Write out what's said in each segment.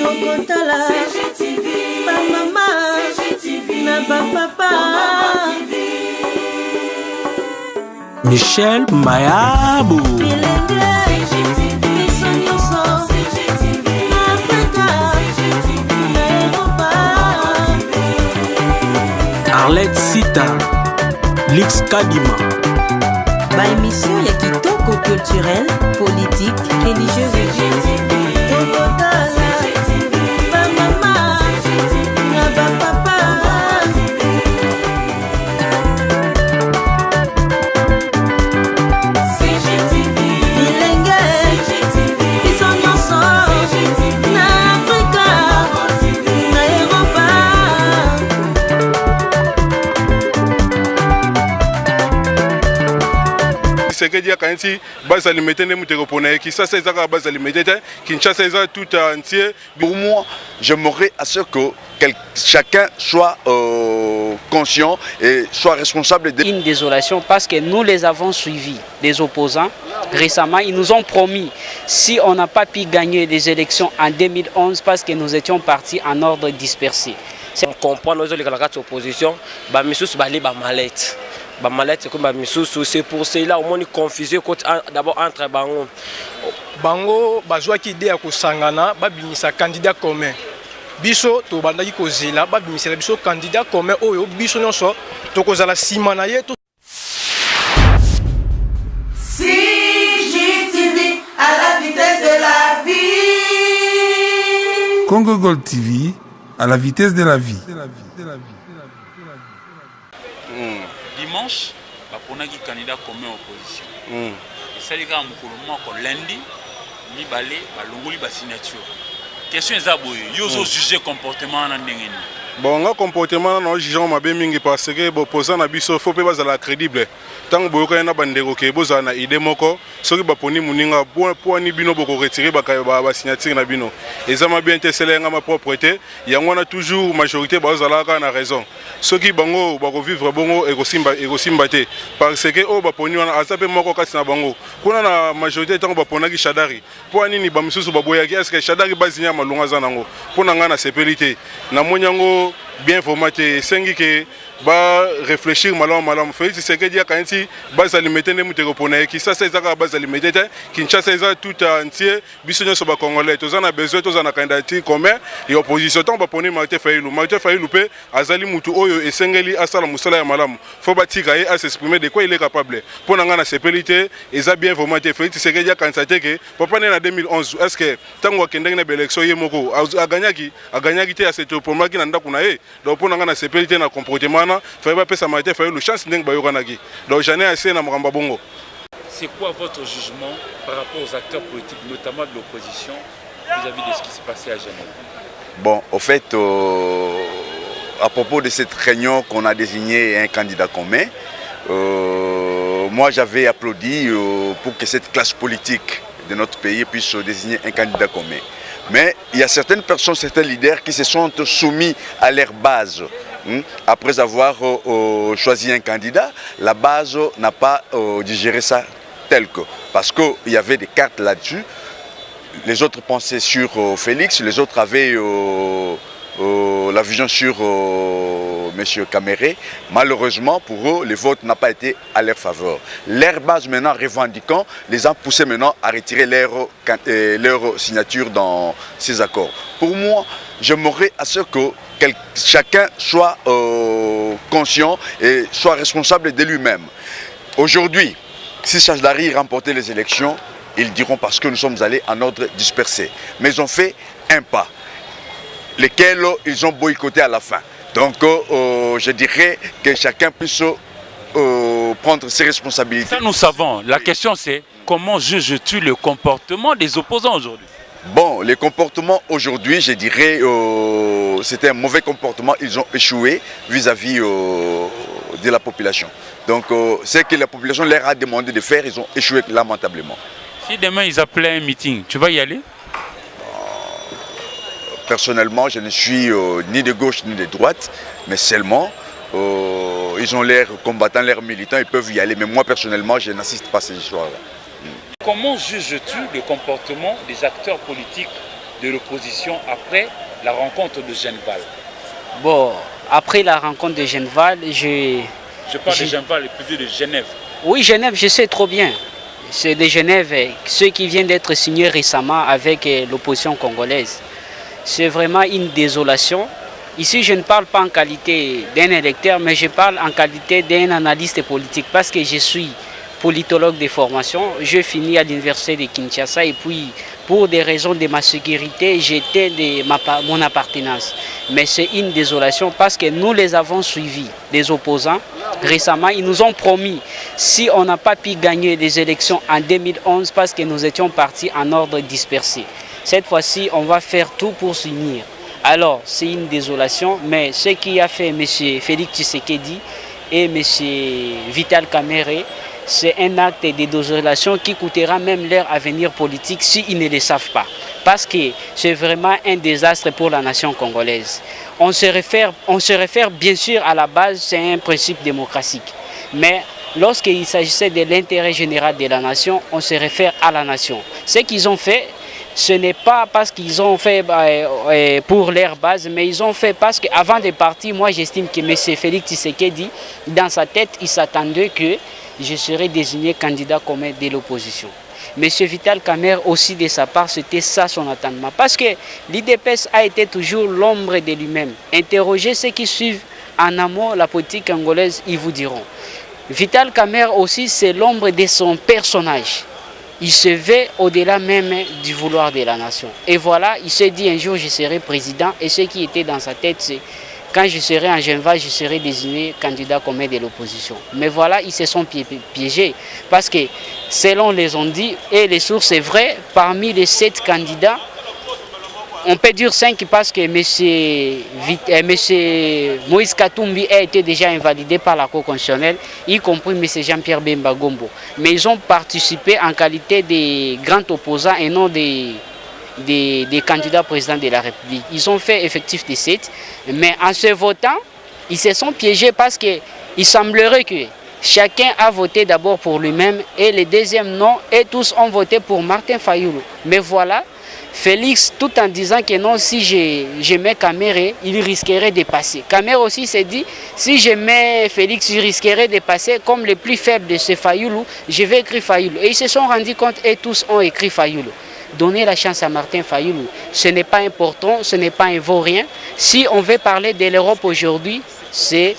Tokotala ba mama na ba papa Michel Mayabou Arlette Sita Lix Kadima. Ba émission ya kitoko culturel, politique, religieuse. Ba mama na ba papa Ce que dit quand si base alimentée ne mute repona qui ça c'est la base alimentée Kinshasa c'est tout entier. Pour moi, j'aimerais à ce que chacun soit conscient et soit responsable de une désolation parce que nous les avons suivis, les opposants. Récemment, ils nous ont promis si on n'a pas pu gagner les élections en 2011 parce que nous étions partis en ordre dispersé. On comprend nos oppositions, bah monsieur bah mallette. C'est comme c'est pour cela au moins confusé d'abord entre bango. Bango bazwa ki idée ya kosangana babimisa candidat commun. Biso to bandaki kozela babimisa biso candidat commun oyo biso nyonso tokozala sima na ye to CGTV à la vitesse de la vie. Congo Gold TV à la vitesse de la vie. Dimanche, on a un candidat commun opposition. Et ça, les gars, on lundi, ni balé, balongoli, ba signature. Question est aboyée. Yo so juger comportement en ndengeni. Bon, un comportement non jugeant ma bien mingi parce que opposant na biso faut pas bazala crédible. Tant boyoka na bandeko ke boza na idée moko, soki ba poni muninga po ni bino boko retirer ba signature na bino. Ezama bien tesela nga ma propreté, yango na toujours majorité bazala ka na raison. Soki bango ba vivre bongo e kosimba te parce que o ba poni wana azape moko kasi na bango. Kuna na majorité tant ba ponaki Shadari. Po nini ba misusu ba boyaki est-ce que Shadari bazinya malunga zanango. Pona nga na sepelité. Na monyango bien formaté, sengi que ba réfléchir malam fait c'est que dire quand si base alimentée ne mute repona qui ça c'est la base alimentée Kinshasa c'est tout entier bisonyo so ba congolais tous en a besoin tous en a candidature commun et opposition tant ba poni Martin Fayulu pe azali mutu oyo esengeli asala musala ya malamu faut batika et à s'exprimer de quoi il est capable pour nga na sepelité eza bien formaté fait c'est que dire quand ça que papa né en 2011 est-ce que tango akendenge na élection yemoko a gagné te à cette pour moi qui nanda kuna donc pour nga na sepelité na comportement fait pas ça m'a fait le chance ndeng bayokanaki donc j'en ai assez na mramba bongo. C'est quoi votre jugement par rapport aux acteurs politiques notamment de l'opposition vis-à-vis de ce qui s'est passé à Genève? Bon, au fait à propos de cette réunion qu'on a désigné un candidat commun, moi j'avais applaudi pour que cette classe politique de notre pays puisse désigner un candidat commun. Mais il y a certaines personnes, certains leaders qui se sont soumis à leur base. Après avoir choisi un candidat, la base n'a pas digéré ça tel que. Parce qu'il y avait des cartes là-dessus. Les autres pensaient sur Félix, les autres avaient la vision sur M. Caméré. Malheureusement, pour eux, le vote n'a pas été à leur faveur. Leur base maintenant revendiquant, les a poussés maintenant à retirer leur signature dans ces accords. Pour moi, j'aimerais à ce que chacun soit conscient et soit responsable de lui-même. Aujourd'hui, si Shadari remportait les élections, ils diront parce que nous sommes allés en ordre dispersé. Mais ils ont fait un pas, lesquels ils ont boycotté à la fin. Donc je dirais que chacun puisse prendre ses responsabilités. Ça nous savons. La question c'est comment juges-tu le comportement des opposants aujourd'hui? Bon, les comportements aujourd'hui, je dirais, c'était un mauvais comportement. Ils ont échoué vis-à-vis de la population. Donc, ce que la population leur a demandé de faire, ils ont échoué lamentablement. Si demain ils appelaient un meeting, tu vas y aller? Personnellement, je ne suis ni de gauche ni de droite, mais seulement, ils ont l'air combattants, l'air militants, ils peuvent y aller. Mais moi, personnellement, je n'assiste pas à ces histoires-là. Comment juges-tu le comportement des acteurs politiques de l'opposition après la rencontre de Genval? Bon, après la rencontre de Genval, Je parle de Genval et plutôt de Genève. Oui, Genève, je sais trop bien. C'est de Genève, ce qui vient d'être signé récemment avec l'opposition congolaise. C'est vraiment une désolation. Ici, je ne parle pas en qualité d'un électeur, mais je parle en qualité d'un analyste politique parce que je suis politologue de formation. Je finis à l'université de Kinshasa et puis pour des raisons de ma sécurité, j'étais de mon appartenance. Mais c'est une désolation parce que nous les avons suivis, les opposants. Récemment, ils nous ont promis, si on n'a pas pu gagner les élections en 2011 parce que nous étions partis en ordre dispersé. Cette fois-ci, on va faire tout pour s'unir. Alors, c'est une désolation, mais ce qui a fait M. Félix Tshisekedi et M. Vital Kamerhe, c'est un acte de désolation qui coûtera même leur avenir politique s'ils ne le savent pas. Parce que c'est vraiment un désastre pour la nation congolaise. On se réfère bien sûr à la base, c'est un principe démocratique. Mais lorsqu'il s'agissait de l'intérêt général de la nation, on se réfère à la nation. Ce qu'ils ont fait, ce n'est pas parce qu'ils ont fait pour leur base, mais ils ont fait parce qu'avant de partir, moi j'estime que M. Félix Tshisekedi, dans sa tête, il s'attendait que je serais désigné candidat commun de l'opposition. M. Vital Kamerhe aussi de sa part, c'était ça son attendement. Parce que l'IDPS a été toujours l'ombre de lui-même. Interrogez ceux qui suivent en amont la politique congolaise, ils vous diront. Vital Kamerhe aussi, c'est l'ombre de son personnage. Il se veut au-delà même du vouloir de la nation. Et voilà, il s'est dit un jour je serai président. Et ce qui était dans sa tête, c'est quand je serai en Genève, je serai désigné candidat commun de l'opposition. Mais voilà, ils se sont piégés. Parce que selon les on dit, et les sources, c'est vrai, parmi les 7 candidats, on peut dire 5 parce que M. Moïse Katumbi a été déjà invalidé par la Cour constitutionnelle, y compris M. Jean-Pierre Bemba Gombo. Mais ils ont participé en qualité de grands opposants et non des candidats présidents de la République. Ils ont fait effectif des 7, mais en se votant, ils se sont piégés parce qu'il semblerait que chacun a voté d'abord pour lui-même et le deuxième non, et tous ont voté pour Martin Fayulu. Mais voilà, Félix, tout en disant que non, si je mets Kamerhe, il risquerait de passer. Kamerhe aussi s'est dit, si je mets Félix, je risquerais de passer. Comme le plus faible de ce Fayulu, je vais écrire Fayulu. Et ils se sont rendus compte et tous ont écrit Fayulu. Donner la chance à Martin Fayulu, ce n'est pas important, ce n'est pas un vaurien. Si on veut parler de l'Europe aujourd'hui, c'est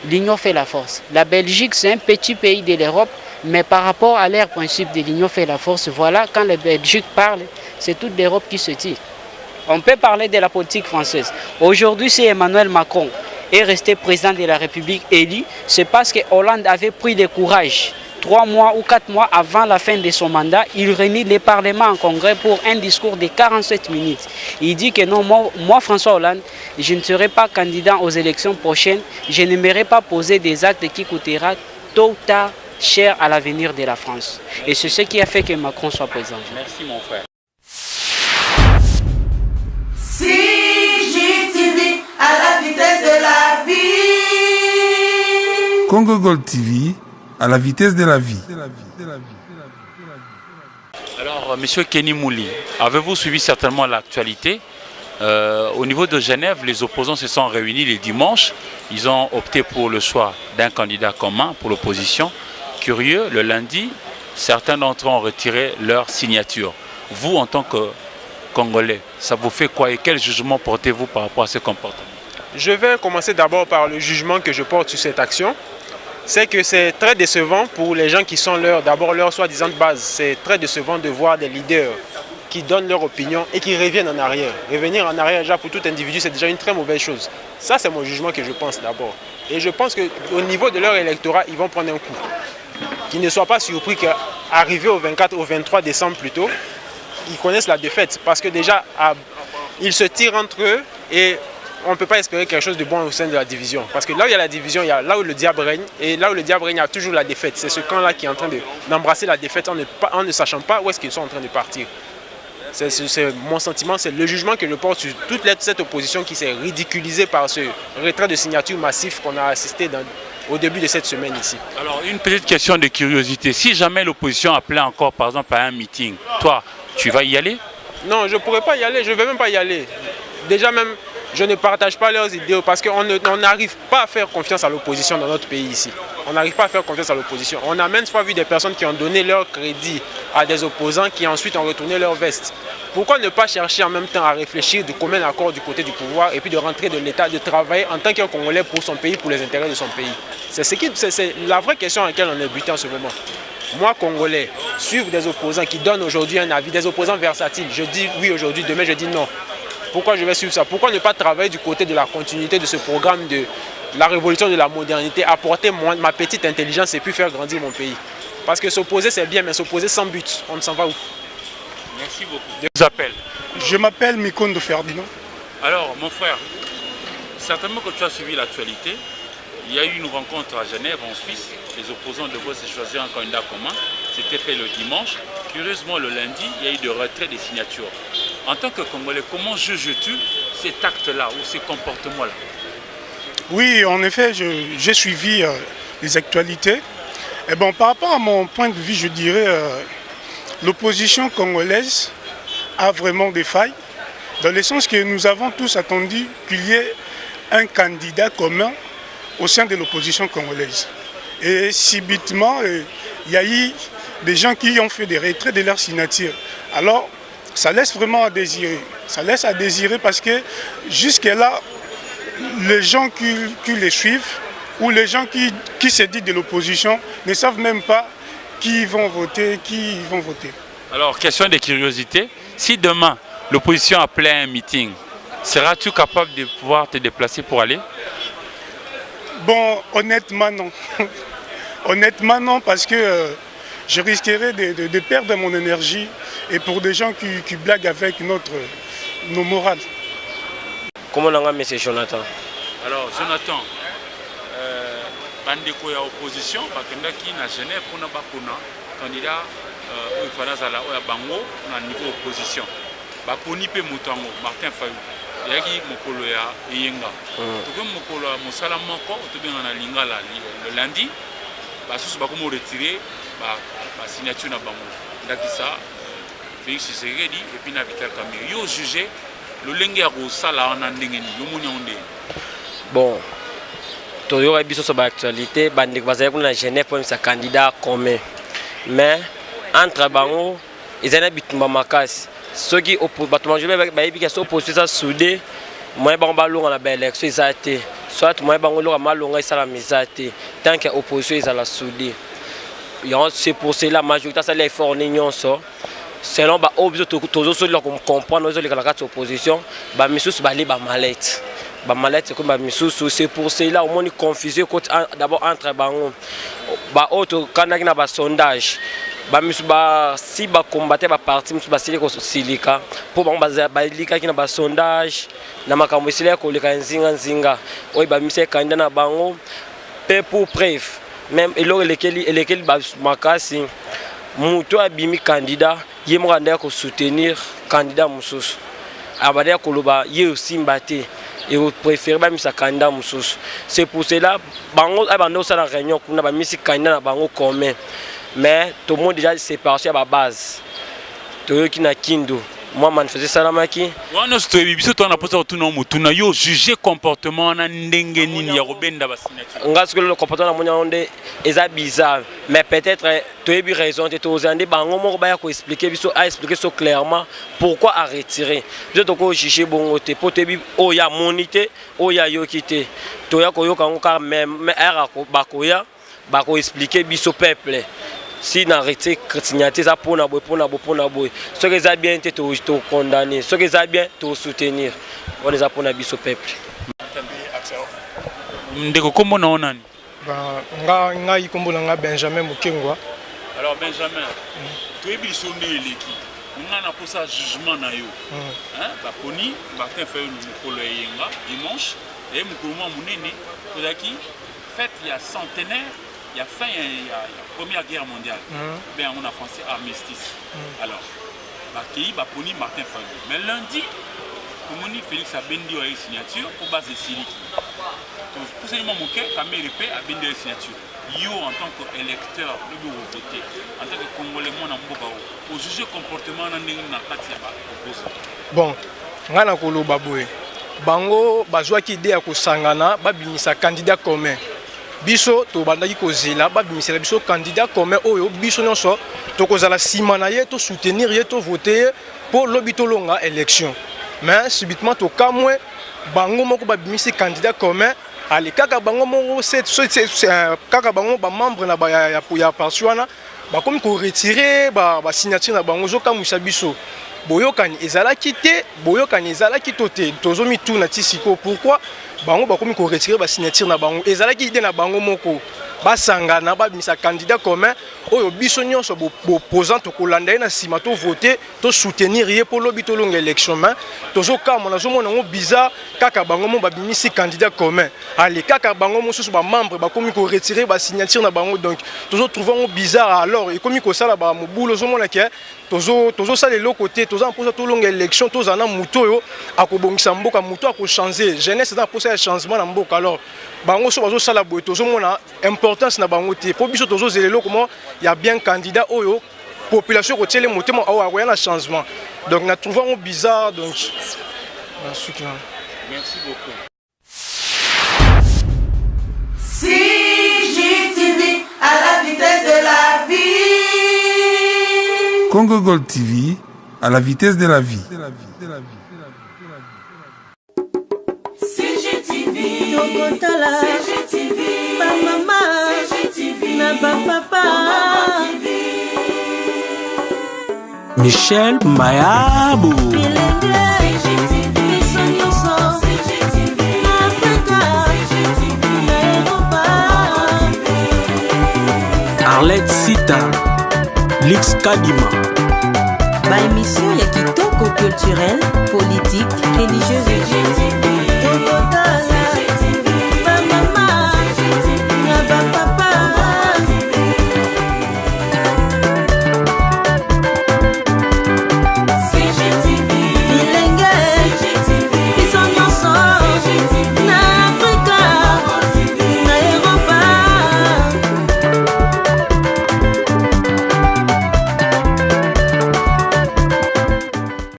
l'union fait la force. La Belgique, c'est un petit pays de l'Europe, mais par rapport à leur principe de l'union fait la force, voilà, quand la Belgique parle, c'est toute l'Europe qui se tire. On peut parler de la politique française. Aujourd'hui, si Emmanuel Macron est resté président de la République élu, c'est parce que Hollande avait pris le courage. 3 mois ou 4 mois avant la fin de son mandat, il réunit le Parlement en congrès pour un discours de 47 minutes. Il dit que non, moi François Hollande, je ne serai pas candidat aux élections prochaines, je n'aimerais pas poser des actes qui coûtera tôt ou tard cher à l'avenir de la France. Et c'est ce qui a fait que Macron soit président. Merci mon frère. CGTV à la vitesse de la vie. Congo Gold TV à la vitesse de la vie. Alors, monsieur Kenny Mouli, avez-vous suivi certainement l'actualité? Au niveau de Genève, les opposants se sont réunis les dimanches. Ils ont opté pour le choix d'un candidat commun pour l'opposition. Curieux, le lundi, certains d'entre eux ont retiré leur signature. Vous, en tant que Congolais, ça vous fait quoi et quel jugement portez-vous par rapport à ce comportement? Je vais commencer d'abord par le jugement que je porte sur cette action. C'est que c'est très décevant pour les gens qui sont d'abord leur soi-disant base. C'est très décevant de voir des leaders qui donnent leur opinion et qui reviennent en arrière. Revenir en arrière déjà pour tout individu, c'est déjà une très mauvaise chose. Ça, c'est mon jugement que je pense d'abord. Et je pense qu'au niveau de leur électorat, ils vont prendre un coup. Qu'ils ne soient pas surpris qu'arrivé au 24, au 23 décembre plutôt, ils connaissent la défaite. Parce que déjà, ils se tirent entre eux et on ne peut pas espérer quelque chose de bon au sein de la division. Parce que là où il y a la division, il y a là où le diable règne. Et là où le diable règne, il y a toujours la défaite. C'est ce camp-là qui est en train d'embrasser la défaite en ne sachant pas où est-ce qu'ils sont en train de partir. C'est mon sentiment, c'est le jugement que je porte sur toute cette opposition qui s'est ridiculisée par ce retrait de signature massif qu'on a assisté au début de cette semaine ici. Alors, une petite question de curiosité. Si jamais l'opposition appelait encore, par exemple, à un meeting, toi, tu vas y aller? Non, je ne pourrais pas y aller, je ne vais même pas y aller. Déjà même, je ne partage pas leurs idées parce qu'on n'arrive pas à faire confiance à l'opposition dans notre pays ici. On n'arrive pas à faire confiance à l'opposition. On a même fois vu des personnes qui ont donné leur crédit à des opposants qui ensuite ont retourné leur veste. Pourquoi ne pas chercher en même temps à réfléchir de commun accord du côté du pouvoir et puis de rentrer de l'État, de travailler en tant qu'un Congolais pour son pays, pour les intérêts de son pays? C'est la vraie question à laquelle on est buté en ce moment. Moi, Congolais, suivre des opposants qui donnent aujourd'hui un avis, des opposants versatiles, je dis oui aujourd'hui, demain je dis non. Pourquoi je vais suivre ça? Pourquoi ne pas travailler du côté de la continuité de ce programme de la révolution de la modernité, apporter ma petite intelligence et puis faire grandir mon pays? Parce que s'opposer c'est bien, mais s'opposer sans but, on ne s'en va où? Merci beaucoup. Je vous appelle. Je m'appelle Mikondo Ferdinand. Alors, mon frère, certainement que tu as suivi l'actualité. Il y a eu une rencontre à Genève, en Suisse. Les opposants devaient se choisir un candidat commun. C'était fait le dimanche. Curieusement, le lundi, il y a eu de retrait des signatures. En tant que Congolais, comment juges-tu cet acte-là ou ces comportements-là? Oui, en effet, j'ai suivi les actualités. Et bon, par rapport à mon point de vue, je dirais l'opposition congolaise a vraiment des failles, dans le sens que nous avons tous attendu qu'il y ait un candidat commun au sein de l'opposition congolaise. Et subitement, il y a eu des gens qui ont fait des retraits de leur signature. Alors, ça laisse vraiment à désirer. Ça laisse à désirer parce que jusque-là, les gens qui les suivent ou les gens qui se disent de l'opposition ne savent même pas qui vont voter, Alors, question de curiosité, si demain l'opposition appelait un meeting, seras-tu capable de pouvoir te déplacer pour aller? Bon, honnêtement non. Honnêtement non, parce que je risquerais de perdre mon énergie et pour des gens qui blaguent avec nos morales. Comment on a M. Jonathan? Alors, Jonathan, bandeko ya opposition, bakendaki na Genève pour na candidat au Fanazala ou à Bango na niveau opposition. Baponi pe mutango Martin Fayou. Yaki mokolo ya Yenga. Tout mokolo ya mosala moko to benga na lingala le lundi. Basusu bakomo retirer ba signature na Bango. Ndaki ça Félix Tshisekedi et puis na Vital Kamerhe. Yo jugé le lenge ya ko sala na ndenge ni yo monya onde. Bon. Toyo biso sur l'actualité, bandeko bazali kuna na Genève pour sa candidat commun. Mais entre bango, ils ont bitumba makasi. Ceux qui opposent, opposition soudé, moi bango balonga na ba élection ezate. Soit moi bango longa malonga isala misate. Tant que opposition ezala soudé. C'est pour cela la majorité ça les effort nyonso. Selon ba objo toujours ceux qui comprendre les opposition, ba misusu bali ba malette. C'est comme c'est pour cela au moins confusion d'abord entre bango ba auto kanaki na ba sondage ba si ba combattre ba parti ba silika silika pour ba lika ki na ba sondage na makambo silika ko lika nzinga oyi ba mise candidat na bango pe pour preuve même eloko lekeli ba makasi muto abimi candidat yemo kanda ko soutenir candidat mususu abada ko loba ye aussi mbate et vous préférez même sa candidat mususu. C'est pour cela bango abando ça la réunion kuna ba misi candidat na bango commun. Mais tout le monde déjà séparation à la base. Tout qui na kindu. Moi manifester salamaki. Wana story biso to na posa tuna mutu na yo juger comportement na ndenge nini ya robenda ba signature. Ngasko le comportement na monya onde eza bizarre. Mais peut-être tu as eu raison de tous andi bango moko ba ya ko expliquer biso a expliquer so clairement pourquoi à retirer. Biso to ko juger bongo te po te bi o ya monité o ya yokité. To ya ko yoka ngoka même era ko bakoya ba ko expliquer biso peuple. Si na arrêté signature ça pour na boy. Ce qui est bien te condamner, ce qui est bien te soutenir. On les a pour na biso peuple. Ndeko kombo na onani? Ba nga ikombo na Benjamin Mukengwa. Alors Benjamin, tu es biso ndéleki. On a pour ça jugement na yo. Hein? Ba poni Martin Fayou mokolo yenga dimanche et mokolo munene kozaki fête il y a centenaire. Il y a fin il y a Première Guerre mondiale. Ben on a français armistice. Alors, Bakei Baponi Martin Fayou. Mais lundi, comme on dit Félix a bendi une signature pour base de Siliki. Donc pour ce moment mon cœur, Kamerhe a bendi une signature. yo en tant qu'électeur le voter en tant que congolais mona mboka au juger comportement na ndenge na kati ya ba opposant. Bon, ngana koloba boye. Bango bazwaki idée ya kosangana babimisa candidat commun. Biso to bandaki kozela babimisela biso candidat commun oyo biso nyonso tokozala sima na ye to soutenir ye to voter pour lobitolonga élection. Mais subitement to kamwe bango moko babimisi candidat commun ali kaka bango moko kaka bango ba membre na ba ya parsuana ba comme ko retirer ba signature na bango zo kamusa biso. Boyokani ezalaki te boyokani ezalaki tote tozomi tout na tisiko pourquoi bango ba komi ko retirer ba signature na bango ezalaki idée na bango moko basangana babimisa candidat commun oyo biso nyonso bo opposant to kolanda na sima to voter to soutenir ye pour lobito longa élection mais tozo kama na zomo nango bizarre kaka bango mo babimisi candidat commun ali kaka bango mo susu ba membre ba komi ko retirer ba signature na bango donc tozo trouver bizarre alors et komi ko sala ba mobulo zomo na ke tozo sala le côté tozo imposer to longa élection tozo na muto yo akobongisa mboka muto akochanger jeunesse na poser changement na mboka alors bango so bazo sala boye tozo mona importance na bango te po biso tozo zelelo comment il y a bien candidat oyo population ko tiele motema awa ya na changement donc na trouvons bizarre donc merci beaucoup. CGTV à la vitesse de la vie. Congo Gold TV à la vitesse de la vie. CGTV, CGTV, ba maman, CGTV, na ba papa. Michel Mayabo. Arlette Sita, Lix Kadima. Ba émission ya kitoko culturel, politique, religieuse.